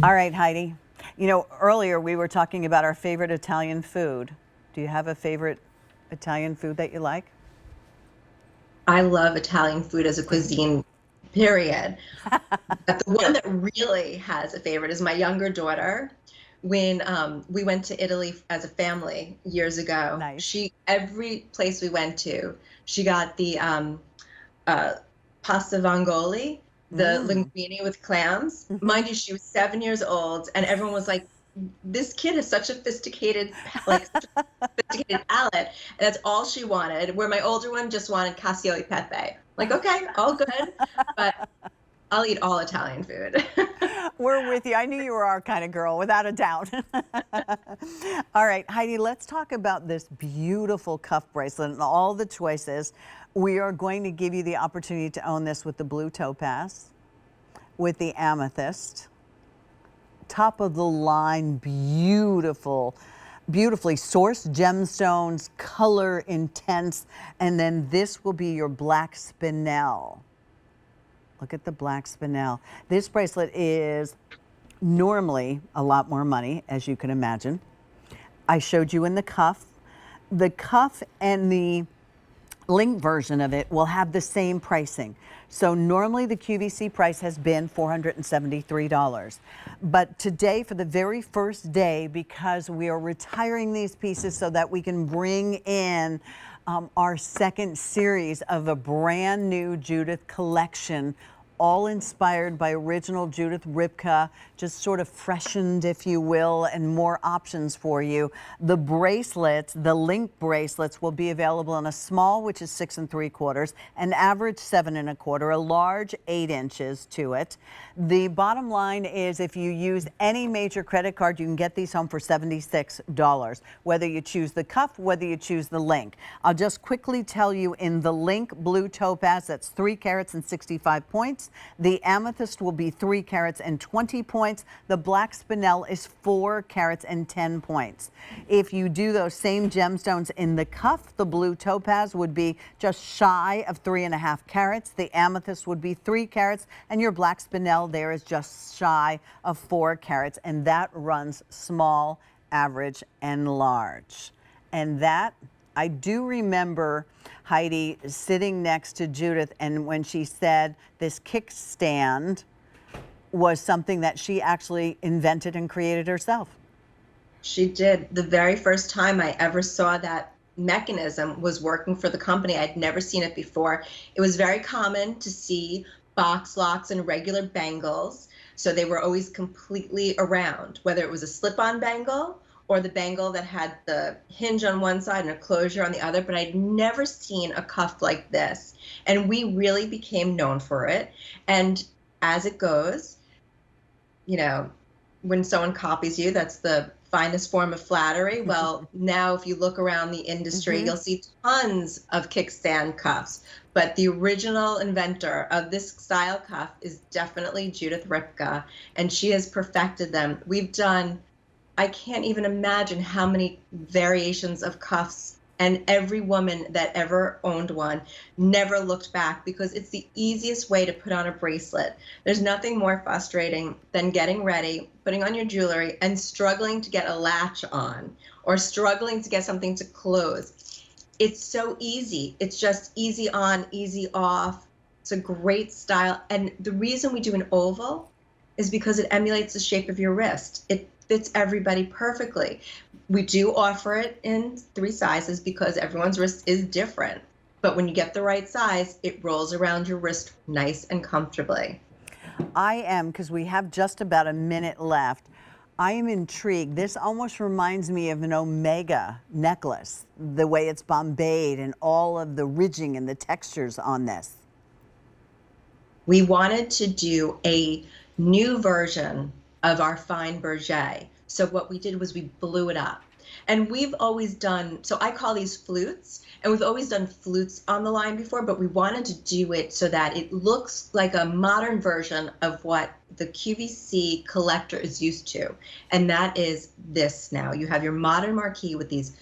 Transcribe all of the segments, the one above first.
All right, Heidi. You know, earlier we were talking about our favorite Italian food. Do you have a favorite Italian food that you like? I love Italian food as a cuisine, period. But the one Good. that really has a favorite is my younger daughter. When we went to Italy as a family years ago, Nice. every place we went to, she got the uh, pasta vongole, the Mm. linguine with clams. Hmm. Mind you, she was 7 years old, and everyone was like, "This kid is such a like sophisticated palate," and that's all she wanted. Where my older one just wanted cassio e pepe. Like, okay, all good, but I'll eat all Italian food. We're with you. I knew you were our kind of girl, without a doubt. All right, Heidi, let's talk about this beautiful cuff bracelet and all the choices. We are going to give you the opportunity to own this with the blue topaz, with the amethyst, top of the line, beautifully sourced gemstones, color intense, and then this will be your black spinel. Look at the black spinel. This bracelet is normally a lot more money, as you can imagine. I showed you in the cuff. The cuff and the link version of it will have the same pricing. So normally the QVC price has been $473. But today, for the very first day, because we are retiring these pieces so that we can bring in our second series of a brand new Judith collection, all inspired by original Judith Ripka, just sort of freshened, if you will, and more options for you. The bracelets, the link bracelets, will be available in a small, which is 6 3/4, an average 7 1/4, a large 8 inches to it. The bottom line is, if you use any major credit card, you can get these home for $76, whether you choose the cuff, whether you choose the link. I'll just quickly tell you, in the link blue topaz, that's 3 carats and 65 points. The amethyst will be 3 carats and 20 points. The black spinel is 4 carats and 10 points. If you do those same gemstones in the cuff, the blue topaz would be just shy of 3.5 carats. The amethyst would be 3 carats, and your black spinel there is just shy of 4 carats, and that runs small, average, and large. And that, I do remember Heidi sitting next to Judith, and when she said this kickstand was something that she actually invented and created herself. She did. The very first time I ever saw that mechanism was working for the company. I'd never seen it before. It was very common to see box locks and regular bangles, so they were always completely around, whether it was a slip-on bangle or the bangle that had the hinge on one side and a closure on the other, but I'd never seen a cuff like this. And we really became known for it. And as it goes, you know, when someone copies you, that's the finest form of flattery. Well, now if you look around the industry, Hmm. you'll see tons of kickstand cuffs. But the original inventor of this style cuff is definitely Judith Ripka, and she has perfected them. We've done, I can't even imagine how many variations of cuffs, and every woman that ever owned one never looked back because it's the easiest way to put on a bracelet. There's nothing more frustrating than getting ready, putting on your jewelry, and struggling to get a latch on or struggling to get something to close. It's so easy. It's just easy on, easy off. It's a great style. And the reason we do an oval is because it emulates the shape of your wrist. It fits everybody perfectly. We do offer it in 3 sizes because everyone's wrist is different. But when you get the right size, it rolls around your wrist nice and comfortably. I am, because we have just about a minute left. I am intrigued. This almost reminds me of an Omega necklace, the way it's bombade and all of the ridging and the textures on this. We wanted to do a new version of our fine berger. So what we did was we blew it up. And we've always done, so I call these flutes, and we've always done flutes on the line before, but we wanted to do it so that it looks like a modern version of what the QVC collector is used to. And that is this now. You have your modern marquee with these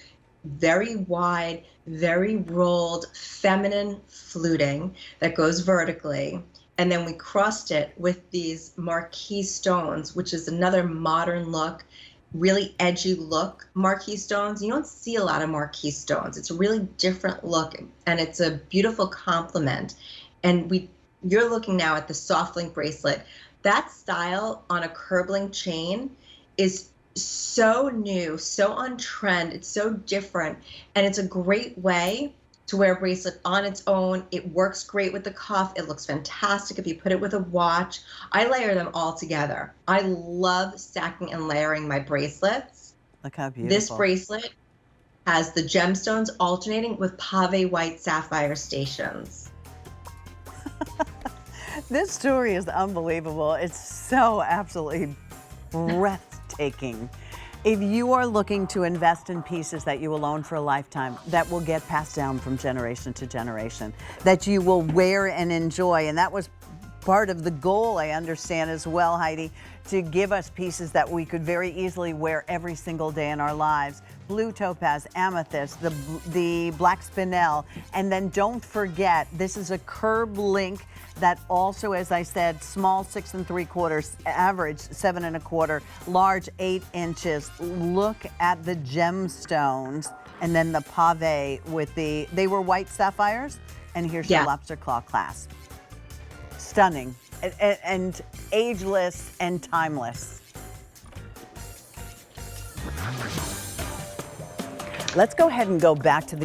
very wide, very rolled, feminine fluting that goes vertically. And then we crossed it with these marquise stones, which is another modern look, really edgy look. Marquise stones, you don't see a lot of marquise stones. It's a really different look, and it's a beautiful complement. And you're looking now at the soft link bracelet. That style on a curb link chain is so new, so on trend. It's so different, and it's a great way to wear a bracelet on its own. It works great with the cuff. It looks fantastic if you put it with a watch. I layer them all together. I love stacking and layering my bracelets. Look how beautiful. This bracelet has the gemstones alternating with pave white sapphire stations. This story is unbelievable. It's so absolutely breathtaking. If you are looking to invest in pieces that you will own for a lifetime, that will get passed down from generation to generation, that you will wear and enjoy, and that was part of the goal, I understand as well, Heidi, to give us pieces that we could very easily wear every single day in our lives. Blue topaz, amethyst, the black spinel, and then don't forget, this is a curb link that also, as I said, small 6 3/4, average 7 1/4, large 8 inches. Look at the gemstones, and then the pave with they were white sapphires, and here's your lobster claw clasp. Stunning and ageless and timeless. Let's go ahead and go back to the